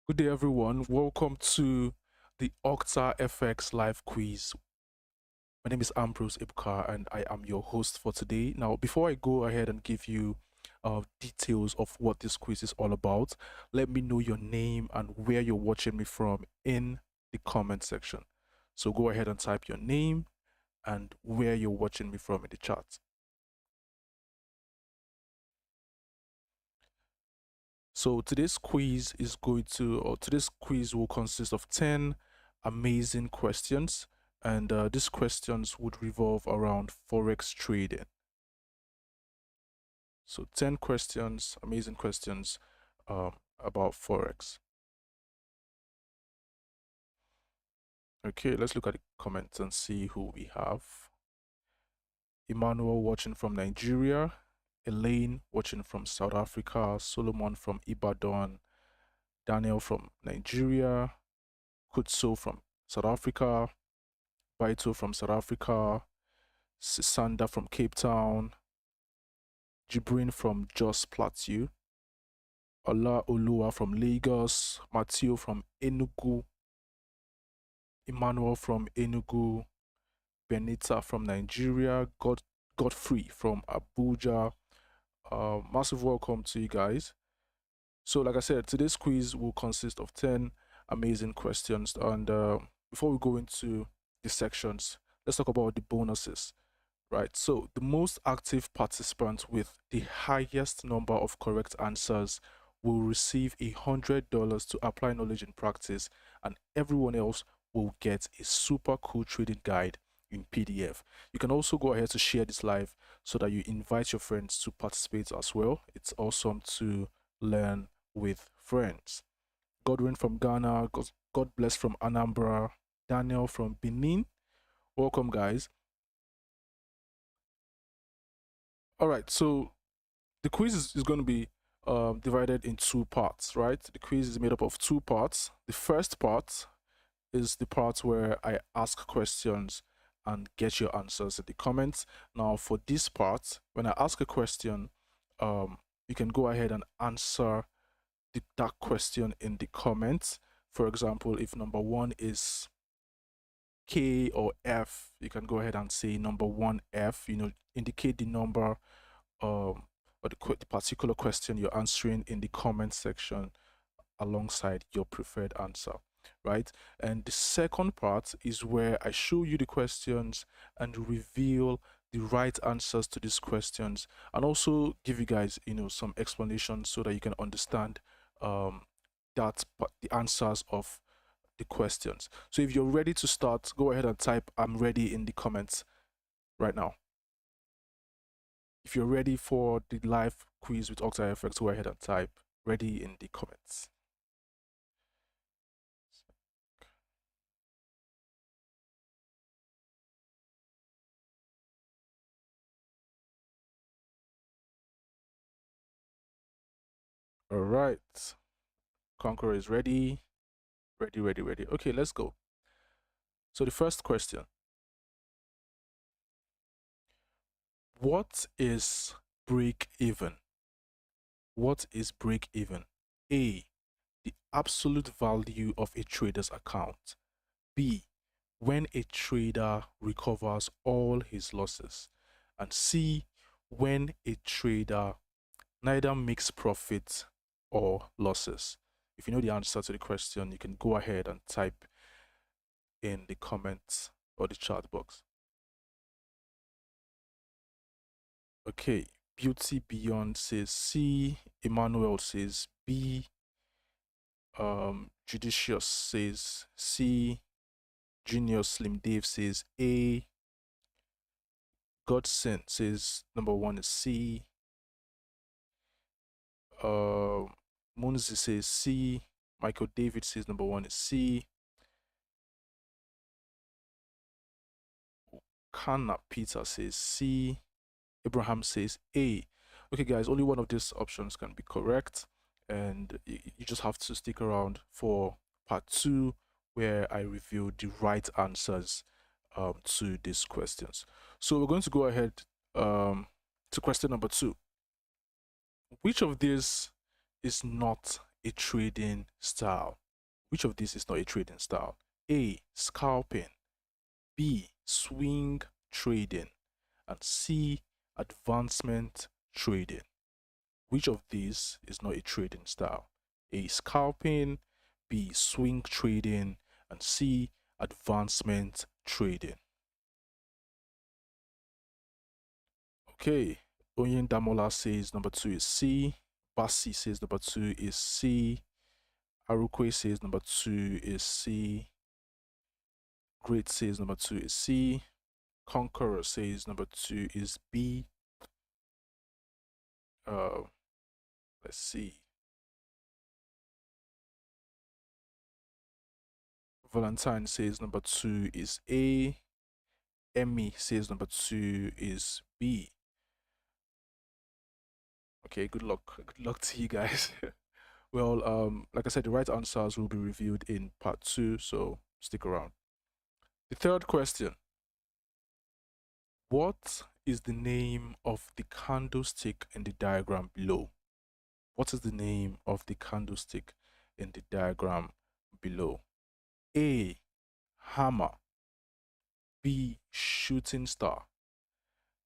Good day, everyone. Welcome to the OctaFX live quiz. My name is Ambrose Ebuka, and I am your host for today. Now, before I go ahead and give you details of what this quiz is all about, let me know your name and where you're watching me from in the comment section. So go ahead and type your name and where you're watching me from in the chat. So today's quiz will consist of 10 amazing questions, and these questions would revolve around Forex trading. So 10 questions, amazing questions about Forex. Okay, let's look at the comments and see who we have. Emmanuel watching from Nigeria, Elaine watching from South Africa, Solomon from Ibadan, Daniel from Nigeria, Kutso from South Africa, Baito from South Africa, Sisanda from Cape Town, Jibrin from Jos Plateau, Ola Olua from Lagos, Matteo from Enugu, Emmanuel from Enugu, Benita from Nigeria, Godfrey from Abuja. Massive welcome to you guys. So like I said, today's quiz will consist of 10 amazing questions, and before we go into the sections, let's talk about the bonuses. Right, so the most active participant with the highest number of correct answers will receive $100 to apply knowledge in practice, and everyone else will get a super cool trading guide in PDF. You can also go ahead to share this live so that you invite your friends to participate as well. It's awesome to learn with friends. Godwin from Ghana, God bless from Anambra, Daniel from Benin. Welcome, guys. All right, so the quiz is going to be divided in two parts, right? The quiz is made up of two parts. The first part is the part where I ask questions and get your answers in the comments. Now, for this part, when I ask a question, you can go ahead and answer that question in the comments. For example, if number one is K or F, you can go ahead and say number 1F, indicate the number or the particular question you're answering in the comment section alongside your preferred answer, right? And the second part is where I show you the questions and reveal the right answers to these questions, and also give you guys some explanations so that you can understand the answers of the questions. So if you're ready to start, go ahead and type "I'm ready" in the comments right now. If you're ready for the live quiz with OctaFX, go ahead and type "ready" in the comments. All right, Conqueror is ready. Ready. Okay, let's go. So the first question: what is break even? What is break even? A, the absolute value of a trader's account. B, when a trader recovers all his losses. And C, when a trader neither makes profit or losses. If you know the answer to the question, you can go ahead and type in the comments or the chat box. Okay, Beauty Beyond says C, Emmanuel says B, Judicious says C, Junior Slim Dave says A, Godson says number 1 is C, Munzi says C, Michael David says number 1 is C, Kana Peter says C, Abraham says A. Okay, guys, only one of these options can be correct, and you just have to stick around for part 2, where I reveal the right answers to these questions. So we're going to go ahead to question number 2. Which of these is not a trading style? Which of these is not a trading style? A, scalping, B, swing trading, and C, advancement trading. Which of these is not a trading style? A, scalping, B, swing trading, and C, advancement trading. Okay, Oyen Damola says number 2 is C. Basi says number 2 is C. Arukwe says number 2 is C. Great says number 2 is C. Conqueror says number 2 is B. Let's see. Valentine says number 2 is A. Emmy says number 2 is B. Okay, good luck. Good luck to you guys. Well, like I said, the right answers will be reviewed in part 2, so stick around. The third question. What is the name of the candlestick in the diagram below? What is the name of the candlestick in the diagram below? A, hammer, B, shooting star,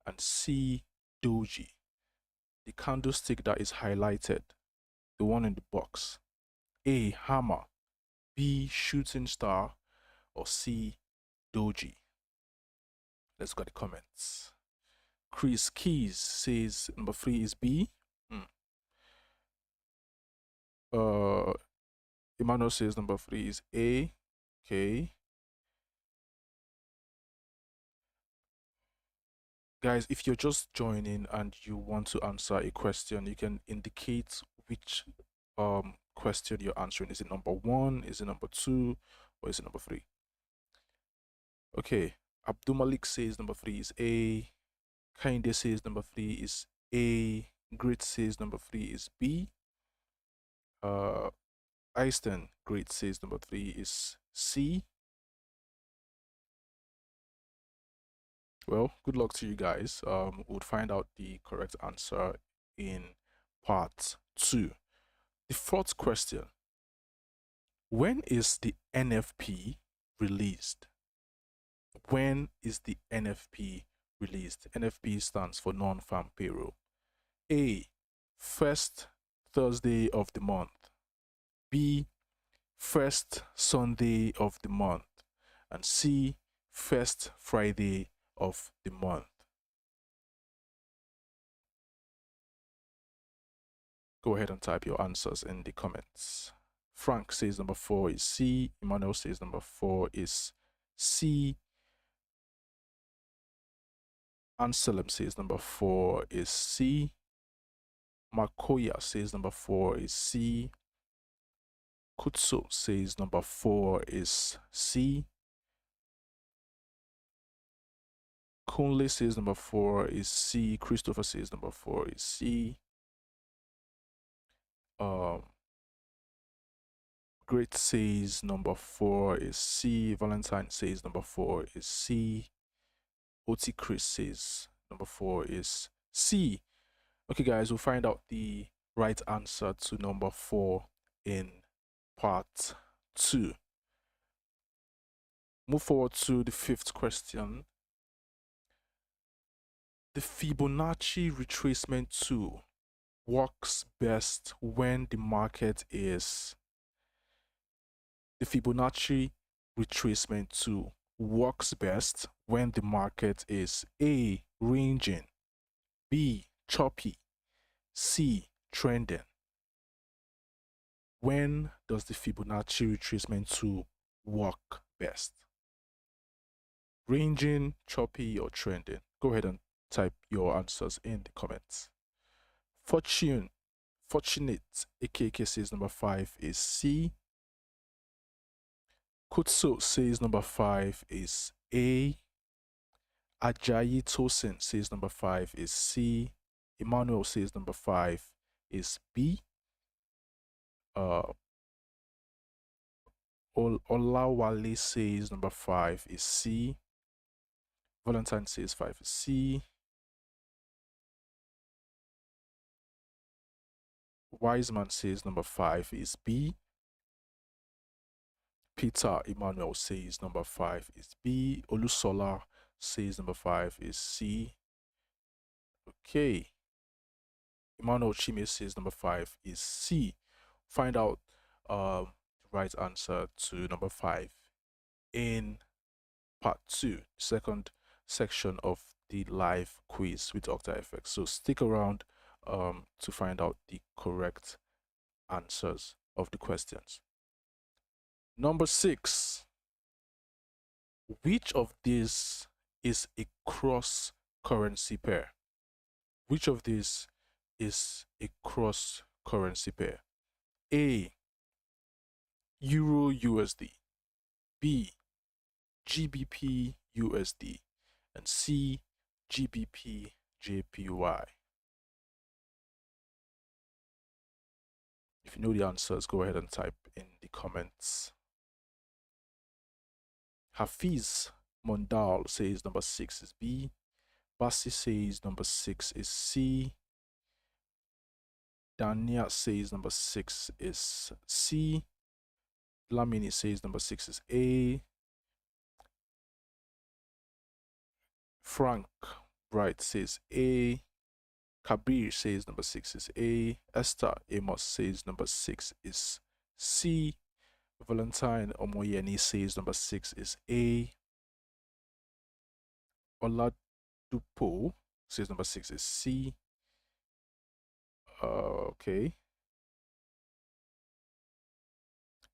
and C, doji. The candlestick that is highlighted, the one in the box. A, hammer, B, shooting star, or C, doji. Let's go to the comments. Chris Keys says number 3 is B. Emmanuel says number 3 is A. Okay. Guys, if you're just joining and you want to answer a question, you can indicate which question you're answering. Is it number 1? Is it number 2? Or is it number 3? Okay. Abdul Malik says number 3 is A. Kainde says number 3 is A. Grit says number 3 is B. Eiston Great says number 3 is C. Well, good luck to you guys. We'll find out the correct answer in part 2. The fourth question. When is the NFP released? When is the NFP released? NFP stands for non-farm payroll. A, first Thursday of the month. B, first Sunday of the month. And C, first Friday of the month. Go ahead and type your answers in the comments. Frank says number 4 is C. Emmanuel says number 4 is C. Anselm says number 4 is C. Makoya says number 4 is C. Kutso says number 4 is C. Kunle says number 4 is C. Christopher says number 4 is C. Great says number 4 is C. Valentine says number 4 is C. Oti Chris says number 4 is C. Okay, guys, we'll find out the right answer to number 4 in part 2. Move forward to the fifth question. The Fibonacci retracement tool works best when the market is. The Fibonacci retracement tool works best when the market is A, ranging, B, choppy, C, trending. When does the Fibonacci retracement tool work best? Ranging, choppy, or trending? Go ahead and type your answers in the comments. Fortunate, AKK says number 5 is C. Kutso says number 5 is A. Ajayi Tosin says number 5 is C. Emmanuel says number 5 is B. Olawale says number 5 is C. Valentine says 5 is C. Wiseman says number 5 is B. Peter Emmanuel says number 5 is B. Olusola says number 5 is C. Okay. Emmanuel Chime says number 5 is C. Find out the right answer to number 5 in part 2, second section of the live quiz with OctaFX. So stick around to find out the correct answers of the questions. Number 6. Which of these is a cross-currency pair? Which of these is a cross-currency pair? A. Euro USD. B. GBP USD. And C. GBP JPY. If you know the answers, go ahead and type in the comments. Hafiz Mondal says number 6 is B. Basi says number 6 is C. Dania says number 6 is C. Lamini says number 6 is A. Frank Bright says A. Kabir says number 6 is A. Esther Amos says number 6 is C. Valentine Omoyeni says number 6 is A. Oladupo says number 6 is C. Okay.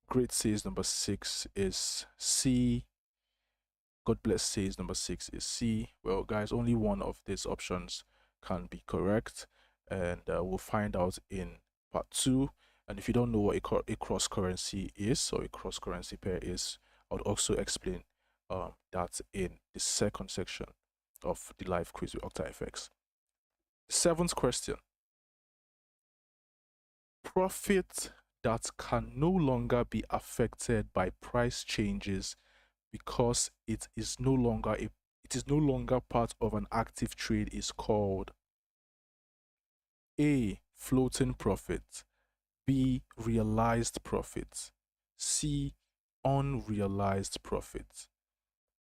Great says number 6 is C. God bless says number 6 is C. Well, guys, only one of these options can be correct, and we'll find out in part 2. And if you don't know what a cross currency is, or a cross currency pair is, I would also explain that in the second section of the live quiz with OctaFX. 7th question. Profit that can no longer be affected by price changes because it is no longer part of an active trade is called A. Floating profit. B. Realized profit. C. Unrealized profit.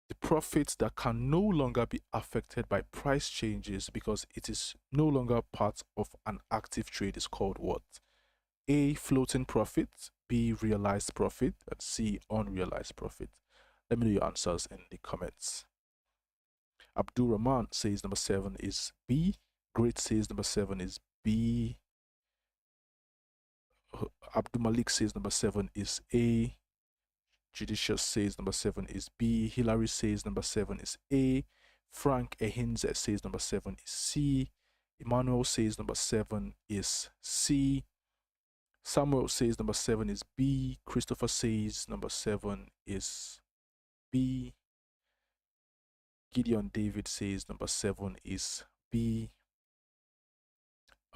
The profit that can no longer be affected by price changes because it is no longer part of an active trade is called what? A. Floating profit. B. Realized profit. And C. Unrealized profit. Let me know your answers in the comments. Abdul Rahman says number 7 is B. Great says number 7 is B. Abdul Malik says number 7 is A. Judicious says number 7 is B. Hilary says number 7 is A. Frank Ehinze says number 7 is C. Emmanuel says number 7 is C. Samuel says number 7 is B. Christopher says number 7 is B. Gideon David says number 7 is B.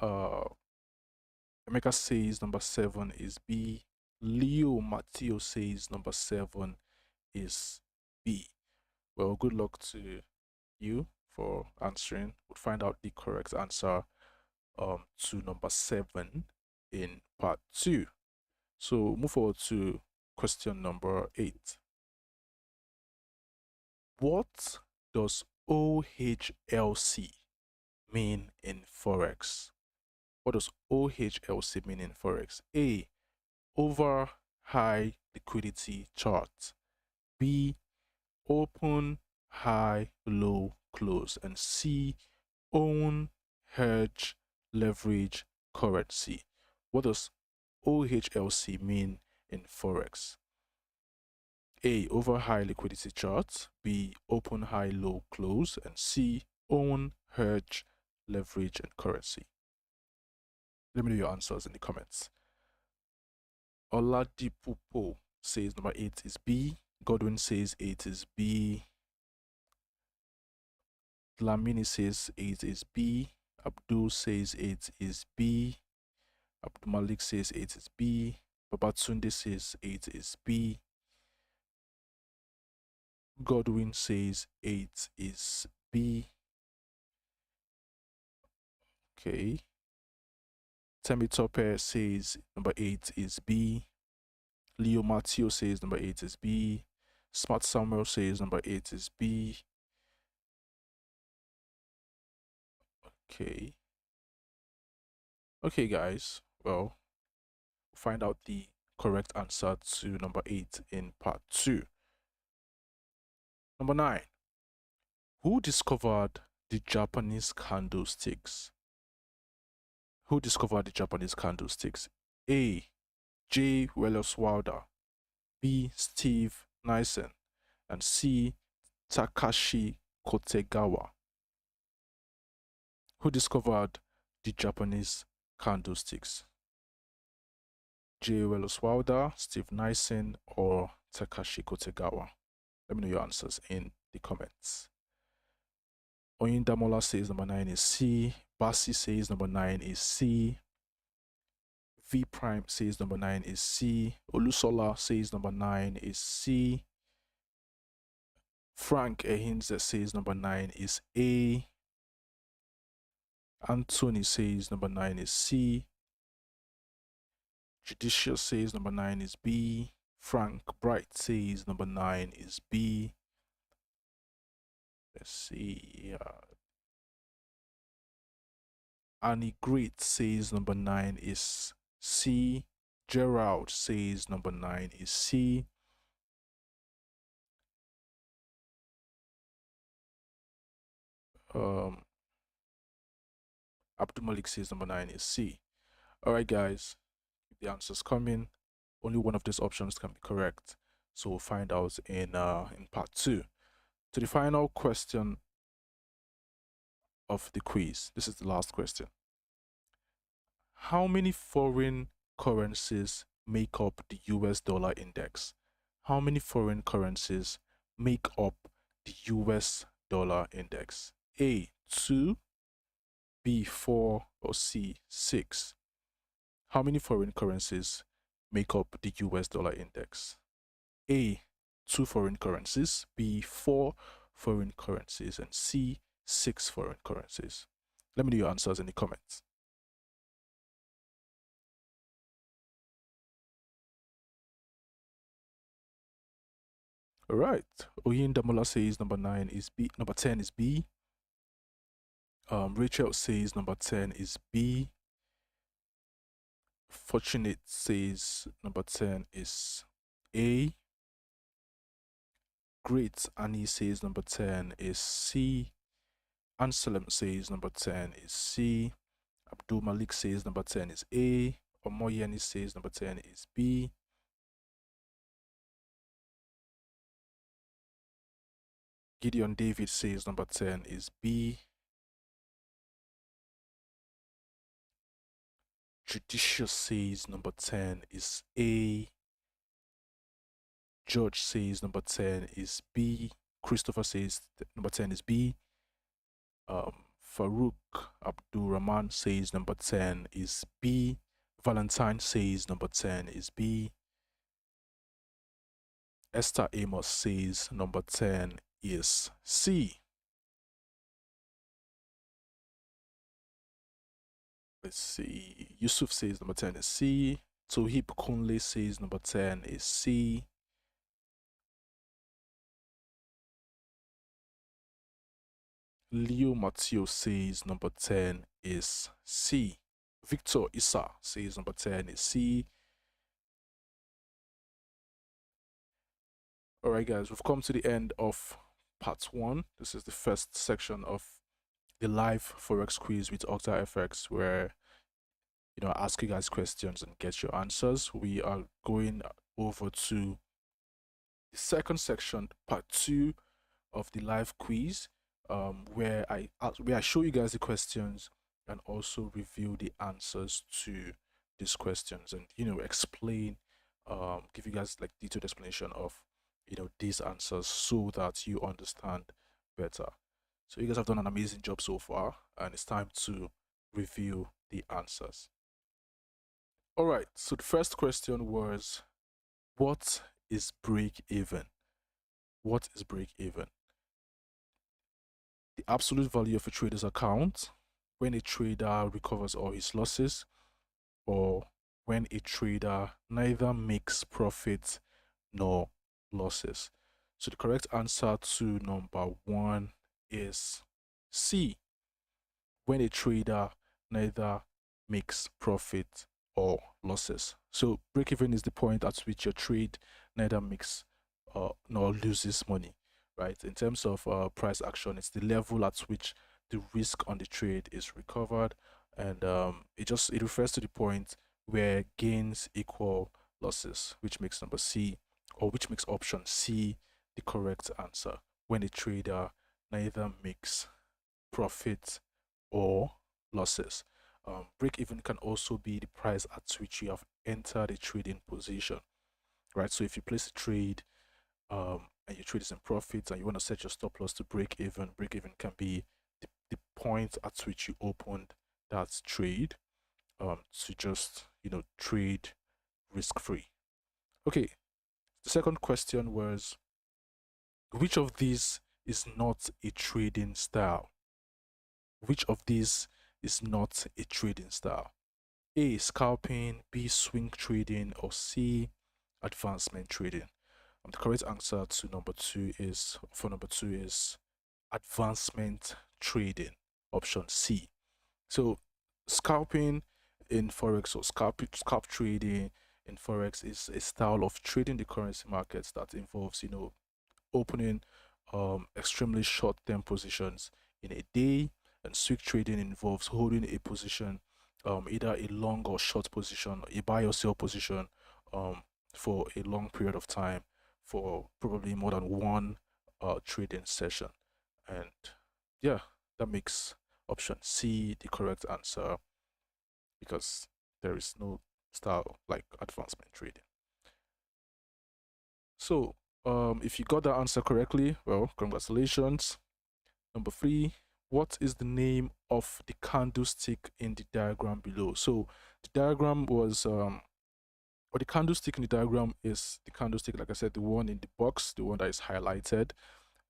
Emeka says number 7 is B. Leo Matteo says number 7 is B. Well, good luck to you for answering. We'll find out the correct answer to number 7 in part 2. So move forward to question number 8. What does OHLC mean in Forex? What does OHLC mean in Forex? A. Over high liquidity chart. B. Open high low close. And C. Own hedge leverage currency. What does OHLC mean in Forex? A. Over high liquidity chart. B. Open high low close. And C. Own hedge leverage and currency. Let me know your answers in the comments. Oladipupo says number 8 is B. Godwin says 8 is B. Lamini says 8 is B. Abdul says 8 is B. Abdul Malik says 8 is B. Babatunde says 8 is B. Godwin says 8 is B. Okay. Temitope says number 8 is B. Leo Matteo says number 8 is B. Smart Samuel says number 8 is B. Okay. Okay, guys. Well, find out the correct answer to number 8 in part 2. Number 9. Who discovered the Japanese candlesticks? Who discovered the Japanese candlesticks? A. J. Wallace Wilder. B. Steve Nissen. And C. Takashi Kotegawa. Who discovered the Japanese candlesticks? J. Wallace Wilder, Steve Nissen, or Takashi Kotegawa? Let me know your answers in the comments. Oyindamola says number 9 is C. Basi says number 9 is C. V Prime says number 9 is C. Olusola says number 9 is C. Frank Ehinze says number 9 is A. Anthony says number 9 is C. Judicious says number 9 is B. Frank Bright says number 9 is B. Let's see. Annie Great says number 9 is C. Gerald says number 9 is C. Abdul Malik says number 9 is C. Alright, guys, keep the answers coming. Only one of these options can be correct. So we'll find out in part 2. To the final question of the quiz. This is the last question. How many foreign currencies make up the US dollar index? How many foreign currencies make up the US dollar index? A, 2, B, 4, or C, 6? How many foreign currencies make up the US dollar index? A, 2 foreign currencies, B, 4 foreign currencies, and C, 6 foreign currencies. Let me know your answers in the comments. All right. Oyindamola says number 9 is B. Number 10 is B. Rachel says number 10 is B. Fortunate says number 10 is A. Great Annie says number 10 is C. Anselm says number 10 is C. Abdul Malik says number 10 is A. Omoyeni says number 10 is B. Gideon David says number 10 is B. Judicious says number 10 is A. George says number 10 is B. Christopher says number 10 is B. Farouk Abdul Rahman says number 10 is B. Valentine says number 10 is B. Esther Amos says number 10 is C. Let's see. Yusuf says number 10 is C. Tohib Kunle says number 10 is C. Leo Matteo says number 10 is C. Victor Issa says number 10 is C. Alright, guys, we've come to the end of part 1. This is the first section of the live Forex quiz with OctaFX, where I ask you guys questions and get your answers. We are going over to the second section, part 2 of the live quiz, where I show you guys the questions and also reveal the answers to these questions, and explain, give you guys like detailed explanation of these answers so that you understand better. So you guys have done an amazing job so far, and it's time to review the answers. All right, so the first question was, what is break even? What is break even? The absolute value of a trader's account when a trader recovers all his losses. or when a trader neither makes profits nor losses? So the correct answer to number 1 is C, when a trader neither makes profit or losses. So break even is the point at which your trade neither makes nor loses money, right? In terms of price action, it's the level at which the risk on the trade is recovered, and it refers to the point where gains equal losses, which makes number C, or which makes option C the correct answer, when a trader neither makes profit or losses. Break even can also be the price at which you have entered a trading position, right? So if you place a trade and your trade is in profit and you want to set your stop loss to break even can be the point at which you opened that trade to just, trade risk free. Okay, the second question was, which of these is not a trading style? Which of these is not a trading style? A, scalping, B, swing trading, or C, advancement trading? The correct answer to number 2 is, advancement trading, option C. So scalping in Forex, or scalp trading in Forex, is a style of trading the currency markets that involves, opening extremely short-term positions in a day, and swing trading involves holding a position, either a long or short position, a buy or sell position, for a long period of time, for probably more than one trading session. And yeah, that makes option C the correct answer, because there is no style like advancement trading. So if you got that answer correctly, well, congratulations. Number 3, what is the name of the candlestick in the diagram below? So the diagram was, or the candlestick in the diagram is the candlestick, like I said, the one in the box, the one that is highlighted.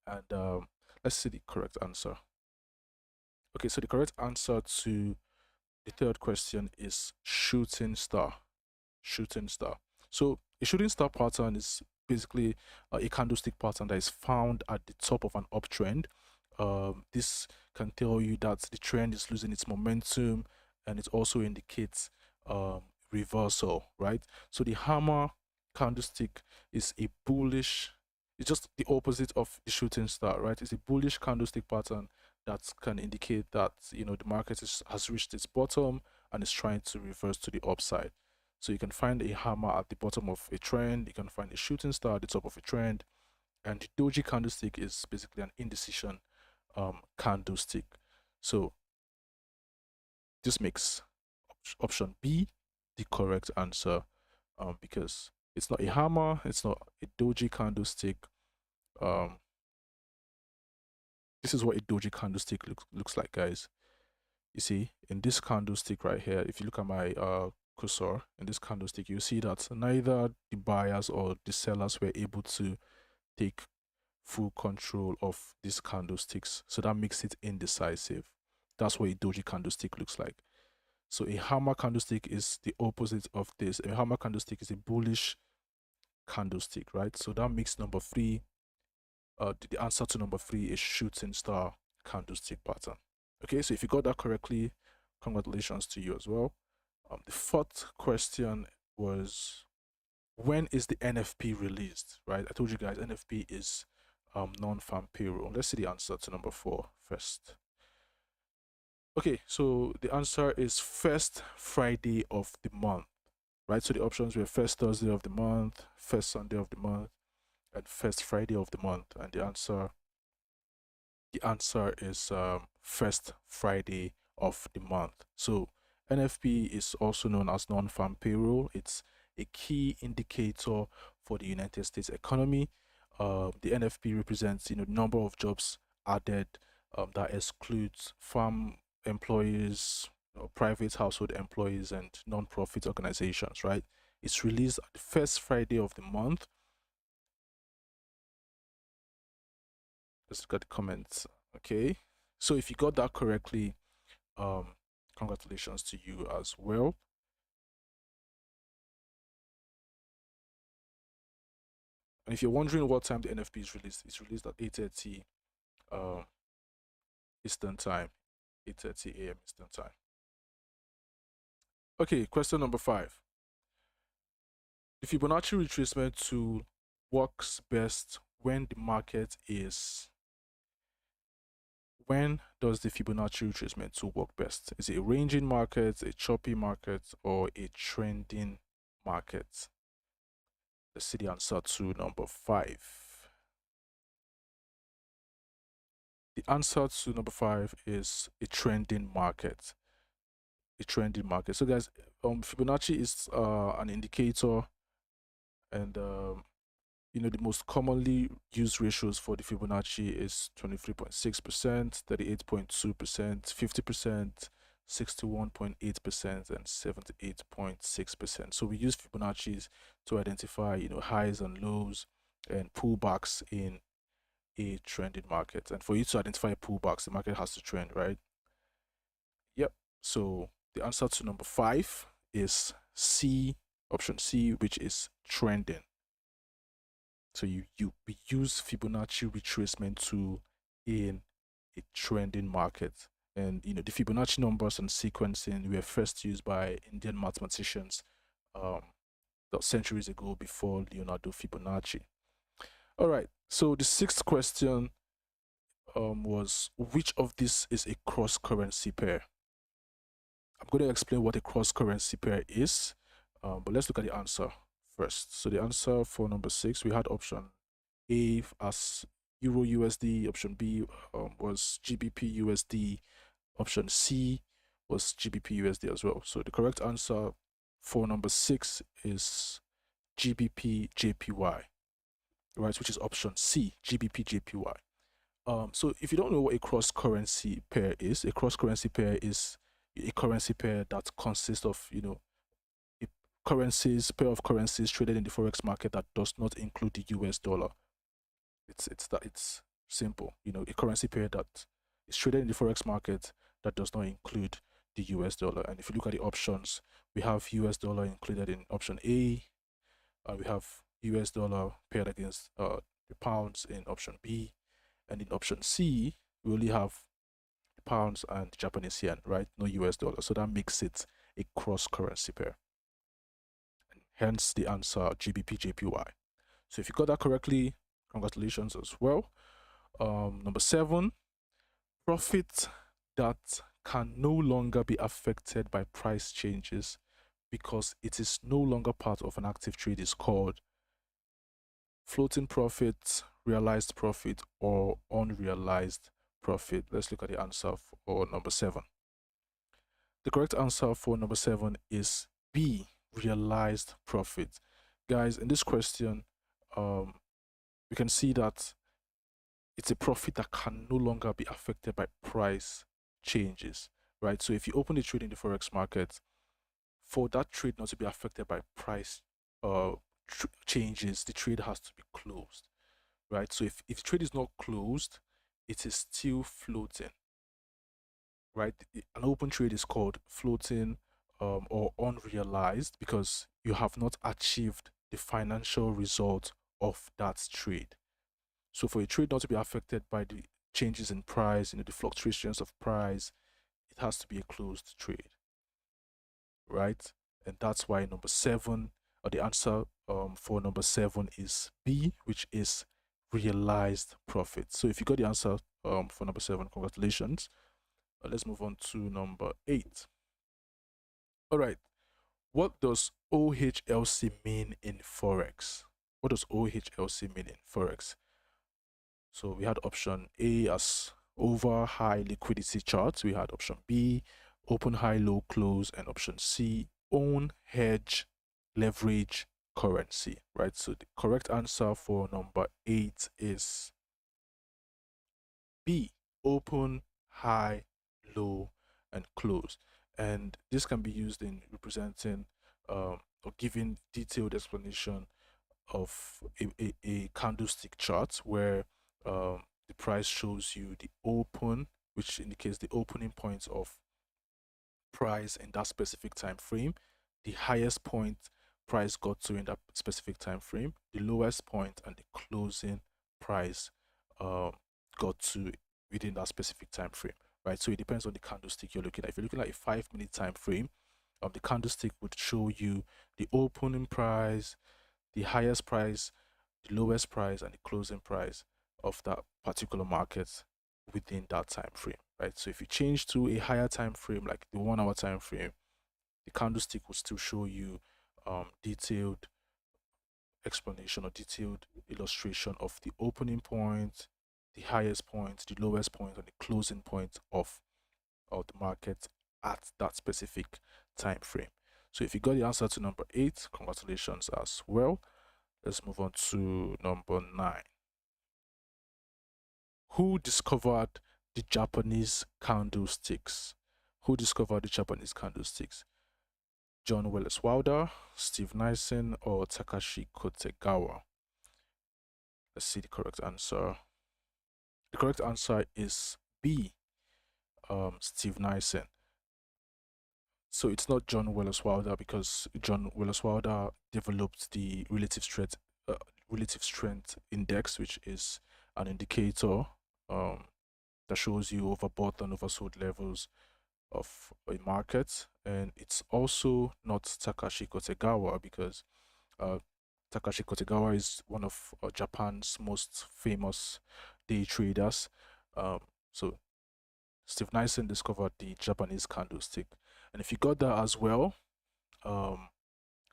And let's see the correct answer. Okay, so the correct answer to the third question is shooting star. Shooting star. So a shooting star pattern is basically a candlestick pattern that is found at the top of an uptrend. This can tell you that the trend is losing its momentum, and it also indicates reversal, right? So the hammer candlestick is a bullish, it's just the opposite of the shooting star, right? It's a bullish candlestick pattern that can indicate that, the market has reached its bottom and is trying to reverse to the upside. So you can find a hammer at the bottom of a trend, you can find a shooting star at the top of a trend, and the doji candlestick is basically an indecision candlestick. So this makes option B the correct answer, because it's not a hammer, it's not a doji candlestick. This is what a doji candlestick looks like, guys. You see, in this candlestick right here, if you look at my cursor in this candlestick, you see that neither the buyers or the sellers were able to take full control of these candlesticks, so that makes it indecisive. That's what a doji candlestick looks like. So a hammer candlestick is the opposite of this. A hammer candlestick is a bullish candlestick, right? So that makes number 3, the answer to number 3 is shooting star candlestick pattern. Okay, so if you got that correctly, congratulations to you as well. The fourth question was, when is the NFP released, right? I told you guys NFP is non-farm payroll. Let's see the answer to number 4 first. Okay, so the answer is first Friday of the month, right? So the options were first Thursday of the month, first Sunday of the month, and first Friday of the month. And the answer is first Friday of the month. So NFP is also known as non-farm payroll. It's a key indicator for the United States economy. The NFP represents, the number of jobs added, that excludes farm employees, private household employees, and non-profit organizations, right? It's released at the first Friday of the month. Let's look at the comments. Okay, so if you got that correctly, congratulations to you as well. And if you're wondering what time the NFP is released, it's released at 8:30 Eastern Time, 8:30 a.m. Eastern Time. Okay, question number 5. The Fibonacci retracement tool works best when the market is... When does the Fibonacci retracement tool work best? Is it a ranging market, a choppy market, or a trending market? Let's see the answer to number 5. The answer to number 5 is a trending market. A trending market. So guys, Fibonacci is an indicator, and you know, the most commonly used ratios for the Fibonacci is 23.6%, 38.2%, 50%, 61.8%, and 78.6%. So we use Fibonacci's to identify, you know, highs and lows and pullbacks in a trending market. And for you to identify pullbacks, the market has to trend, right? Yep. So the answer to number 5 is C, option C, which is trending. So we use Fibonacci retracement tool in a trending market. And you know, the Fibonacci numbers and sequencing were first used by Indian mathematicians centuries ago, before Leonardo Fibonacci. All right, so the 6th question was, which of these is a cross-currency pair? I'm going to explain what a cross-currency pair is, but let's look at the answer first. So the answer for number 6, we had option A as Euro USD, option B was GBP USD, option C was GBP USD as well. So the correct answer for number 6 is GBP JPY, right, which is option C, GBP JPY. So if you don't know what a cross-currency pair is, a cross-currency pair is a currency pair that consists of, you know, a pair of currencies traded in the forex market that does not include the US dollar. It's simple, you know, a currency pair that is traded in the forex market that does not include the US dollar. And if you look at the options, we have US dollar included in option A, we have US dollar paired against the pounds in option B, and in option C, we only have pounds and Japanese yen, right? No US dollar. So that makes it a cross-currency pair. And hence the answer GBP JPY. So if you got that correctly, congratulations as well. Number 7, profit that can no longer be affected by price changes because it is no longer part of an active trade is called floating profit, realized profit, or unrealized profit. Let's look at the answer for number 7. The correct answer for number 7 is B, realized profit. Guys, in this question, we can see that it's a profit that can no longer be affected by price changes, right? So if you open a trade in the forex market, for that trade not to be affected by price changes, the trade has to be closed, right? So if the trade is not closed, it is still floating, right? An open trade is called floating or unrealized because you have not achieved the financial result of that trade. So for a trade not to be affected by the changes in price, you know, the fluctuations of price, it has to be a closed trade, right? And that's why number 7, or the answer for number 7 is B, which is realized profit. So if you got the answer for number 7, congratulations. Let's move on to number 8. All right, what does OHLC mean in Forex? What does OHLC mean in Forex? So we had option A as over high liquidity chart. We had option B, open high low close, and option C, own hedge leverage currency, right? So the correct answer for number 8 is B, open high low and close. And this can be used in representing or giving detailed explanation of a candlestick chart where the price shows you the open, which indicates the opening point of price in that specific time frame, the highest point price got to in that specific time frame, the lowest point and the closing price got to within that specific time frame, right? So it depends on the candlestick you're looking at. If you're looking at a 5-minute time frame, the candlestick would show you the opening price, the highest price, the lowest price, and the closing price of that particular market within that time frame, right? So if you change to a higher time frame, like the 1 hour time frame, the candlestick will still show you detailed explanation or detailed illustration of the opening point, the highest point, the lowest point, and the closing point of the market at that specific time frame. So if you got the answer to number 8, congratulations as well. Let's move on to number 9. Who discovered the Japanese candlesticks? Who discovered the Japanese candlesticks? John Willis Wilder, Steve Nissen, or Takashi Kotegawa? Let's see the correct answer. The correct answer is B, Steve Nissen. So it's not John Willis Wilder, because John Willis Wilder developed the relative strength index, which is an indicator that shows you overbought and oversold levels of a market. And it's also not Takashi Kotegawa, because Takashi Kotegawa is one of Japan's most famous day traders. So Steve Nissen discovered the Japanese candlestick. And if you got that as well,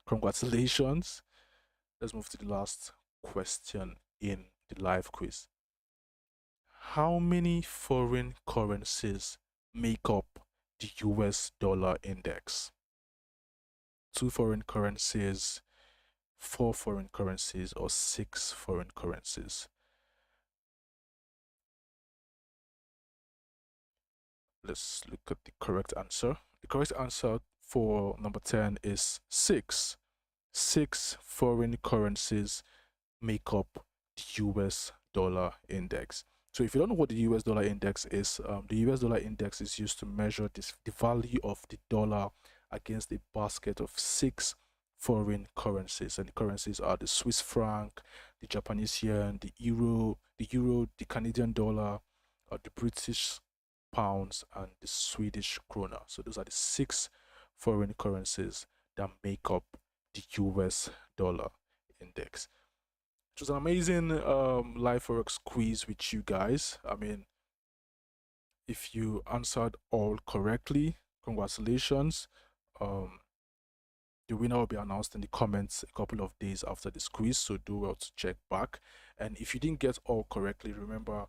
congratulations. Let's move to the last question in the live quiz. How many foreign currencies make up the US dollar index? 2 foreign currencies, 4 foreign currencies, or 6 foreign currencies? Let's look at the correct answer. The correct answer for number 10 is 6. 6 foreign currencies make up the US dollar index. So if you don't know what the US dollar index is, the US dollar index is used to measure the value of the dollar against a basket of 6 foreign currencies. And the currencies are the Swiss franc, the Japanese yen, the euro, the Canadian dollar, the British pounds, and the Swedish krona. So those are the 6 foreign currencies that make up the US dollar index. It was an amazing live Forex quiz with you guys. I mean, if you answered all correctly, congratulations. The winner will be announced in the comments a couple of days after this quiz, so do well to check back. And if you didn't get all correctly, remember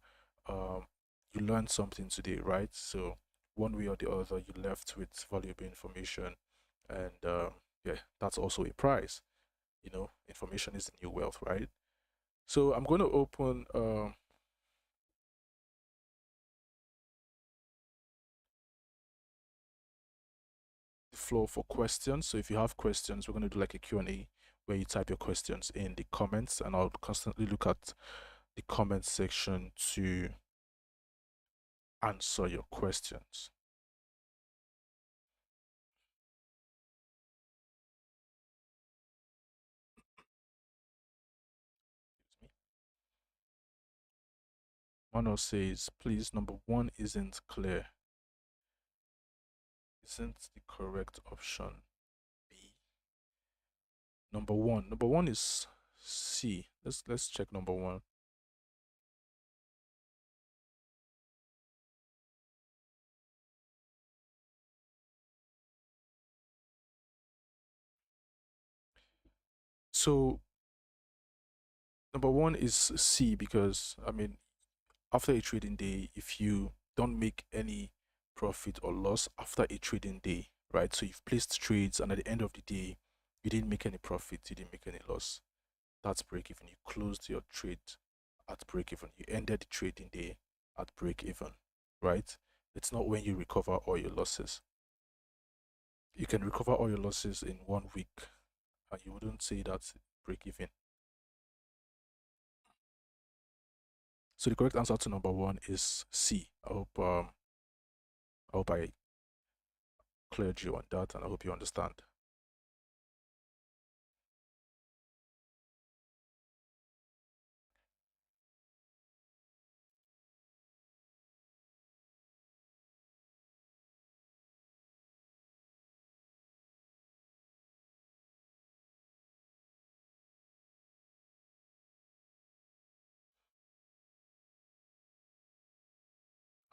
you learned something today, right? So one way or the other, you left with valuable information, and yeah, that's also a prize. You know, information is the new wealth, right? So I'm going to open the floor for questions. So if you have questions, we're going to do like a Q&A where you type your questions in the comments, and I'll constantly look at the comment section to answer your questions. Mano says, please, number 1 isn't clear. Isn't the correct option B? Number 1. Number 1 is C. Let's check number 1. So number 1 is C, because I mean, after a trading day, if you don't make any profit or loss after a trading day, right? So you've placed trades, and at the end of the day, you didn't make any profit, you didn't make any loss. That's break even. You closed your trade at break even. You ended the trading day at break even, right? It's not when you recover all your losses. You can recover all your losses in 1 week, and you wouldn't say that's break even. So the correct answer to number 1 is C. I hope I cleared you on that, and I hope you understand.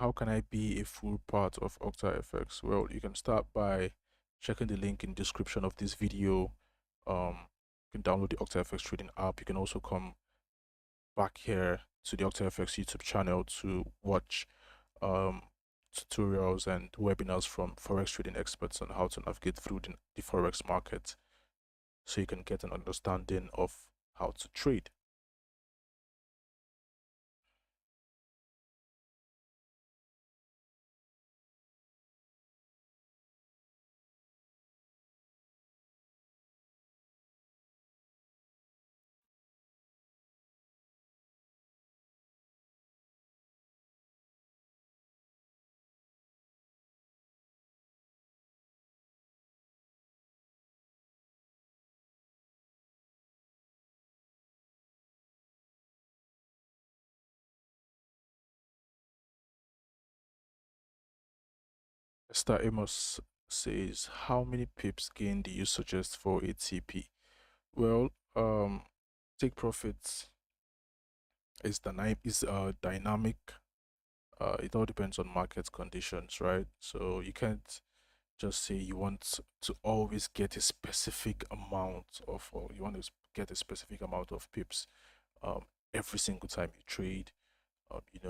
how can I be a full part of OctaFX? Well, you can start by checking the link in description of this video. You can download the OctaFX trading app. You can also come back here to the OctaFX YouTube channel to watch tutorials and webinars from forex trading experts on how to navigate through the forex market, so you can get an understanding of how to trade. Mr. Amos says, how many pips gain do you suggest for ATP? Well, take profits is dynamic. It all depends on market conditions, right? So you can't just say you want to always get a specific amount of, or you want to get a specific amount of pips um, every single time you trade.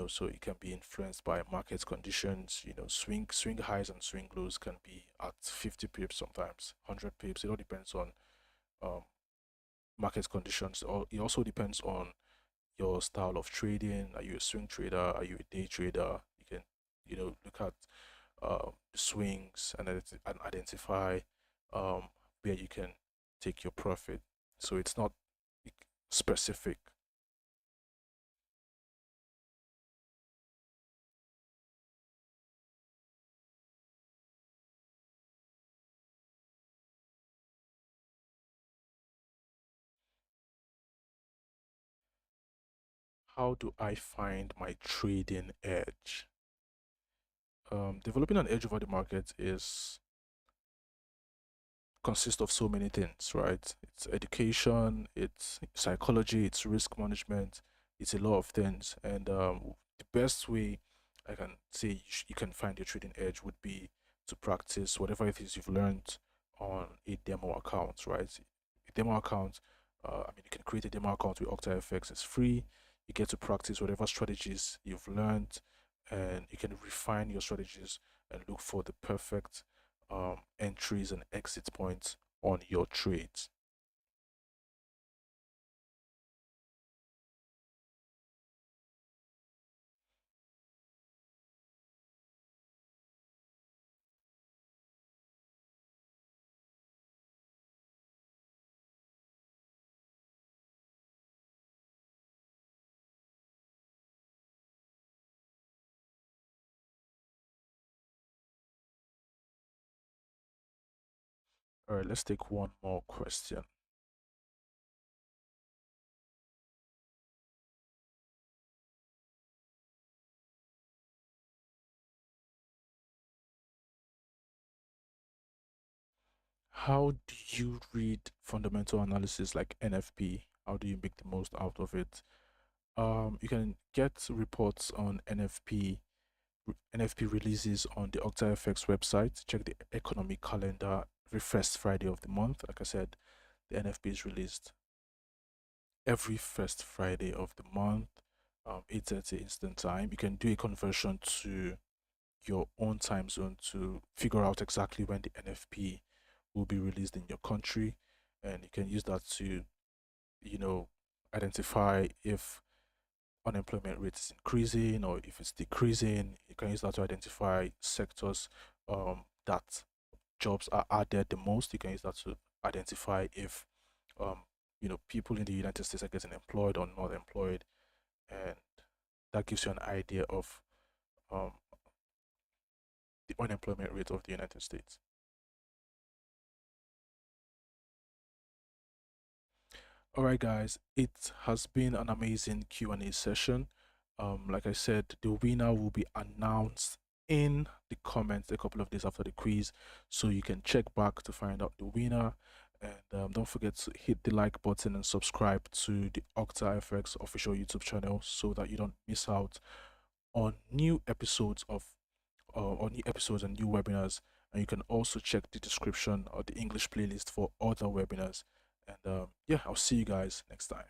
So it can be influenced by market conditions. Swing highs and swing lows can be at 50 pips sometimes, 100 pips. It all depends on um, market conditions. Or it also depends on your style of trading. Are you a swing trader? Are you a day trader? You can, look at the swings and identify where you can take your profit. So it's not specific. How do I find my trading edge? Developing an edge over the market is consists of so many things, right? It's education, it's psychology, it's risk management, it's a lot of things. And the best way I can say you can find your trading edge would be to practice whatever it is you've learned on a demo account, right? A demo account, you can create a demo account with OctaFX. It's free. You get to practice whatever strategies you've learned, and you can refine your strategies and look for the perfect entries and exit points on your trades. All right, let's take one more question. How do you read fundamental analysis like NFP? How do you make the most out of it? You can get reports on NFP releases on the OctaFX website. Check the economic calendar every first Friday of the month. Like I said, the NFP is released every first Friday of the month, 8:30 Eastern Time. You can do a conversion to your own time zone to figure out exactly when the NFP will be released in your country, and you can use that to, identify if unemployment rate is increasing or if it's decreasing. You can use that to identify sectors that jobs are added the most. You can use that to identify if um, people in the United States are getting employed or not employed, and that gives you an idea of um, the unemployment rate of the United States. All right, guys, it has been an amazing Q&A session. Like I said, the winner will be announced in the comments a couple of days after the quiz, so you can check back to find out the winner. And don't forget to hit the like button and subscribe to the OctaFX official YouTube channel so that you don't miss out on new episodes and new webinars. And you can also check the description or the English playlist for other webinars. And yeah, I'll see you guys next time.